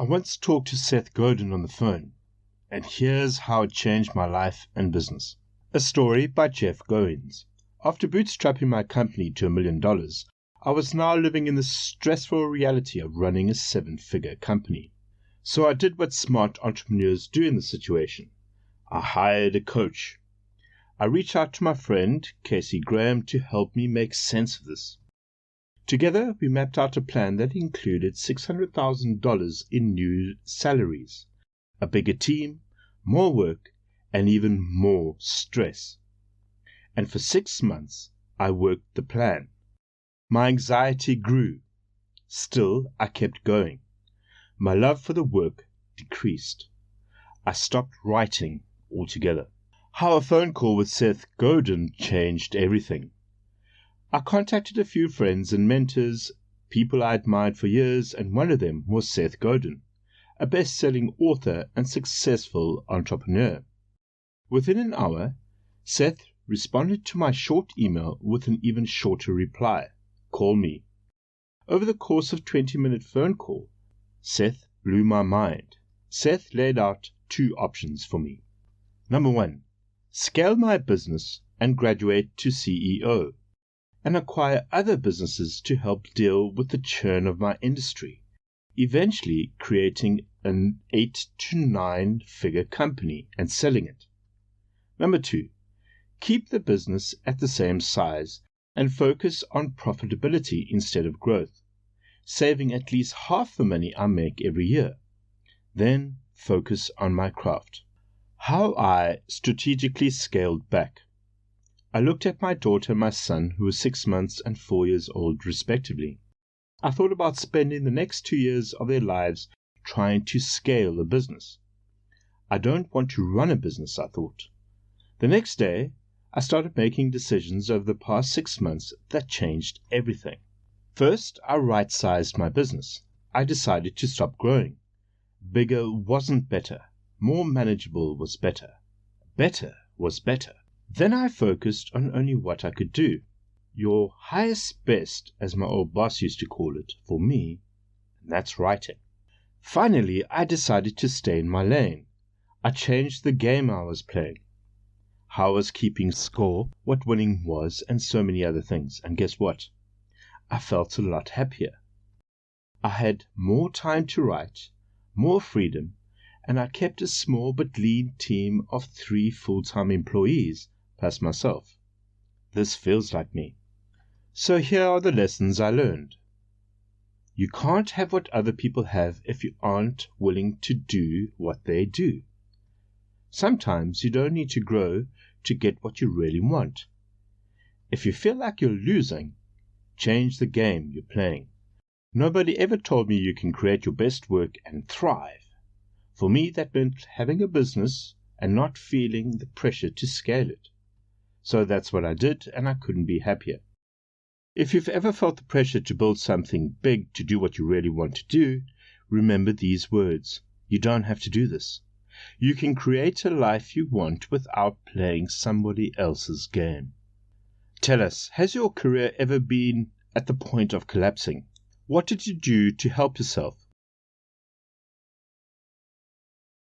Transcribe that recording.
I once talked to Seth Godin on the phone, and here's how it changed my life and business. A story by Seth Godin. After bootstrapping my company to $1 million, I was now living in the stressful reality of running a 7-figure company. So I did what smart entrepreneurs do in the situation. I hired a coach. I reached out to my friend, Casey Graham, to help me make sense of this. Together, we mapped out a plan that included $600,000 in new salaries, a bigger team, more work, and even more stress. And for 6 months, I worked the plan. My anxiety grew. Still, I kept going. My love for the work decreased. I stopped writing altogether. How a phone call with Seth Godin changed everything. I contacted a few friends and mentors, people I admired for years, and one of them was Seth Godin, a best-selling author and successful entrepreneur. Within an hour, Seth responded to my short email with an even shorter reply. Call me. Over the course of a 20-minute phone call, Seth blew my mind. Seth laid out 2 options for me. Number 1, scale my business and graduate to CEO, and acquire other businesses to help deal with the churn of my industry, eventually creating an 8 to 9-figure company and selling it. Number 2, keep the business at the same size and focus on profitability instead of growth, saving at least half the money I make every year. Then focus on my craft. How I strategically scaled back. I looked at my daughter and my son, who were 6 months and 4 years old respectively. I thought about spending the next 2 years of their lives trying to scale the business. I don't want to run a business, I thought. The next day, I started making decisions over the past 6 months that changed everything. First, I right-sized my business. I decided to stop growing. Bigger wasn't better. More manageable was better. Better was better. Then I focused on only what I could do. Your highest best, as my old boss used to call it, for me, and that's writing. Finally, I decided to stay in my lane. I changed the game I was playing, how I was keeping score, what winning was, and so many other things. And guess what? I felt a lot happier. I had more time to write, more freedom, and I kept a small but lean team of 3 full-time employees, plus myself. This feels like me. So here are the lessons I learned. You can't have what other people have if you aren't willing to do what they do. Sometimes you don't need to grow to get what you really want. If you feel like you're losing, change the game you're playing. Nobody ever told me you can create your best work and thrive. For me, that meant having a business and not feeling the pressure to scale it. So that's what I did, and I couldn't be happier. If you've ever felt the pressure to build something big to do what you really want to do, remember these words. You don't have to do this. You can create a life you want without playing somebody else's game. Tell us, has your career ever been at the point of collapsing? What did you do to help yourself?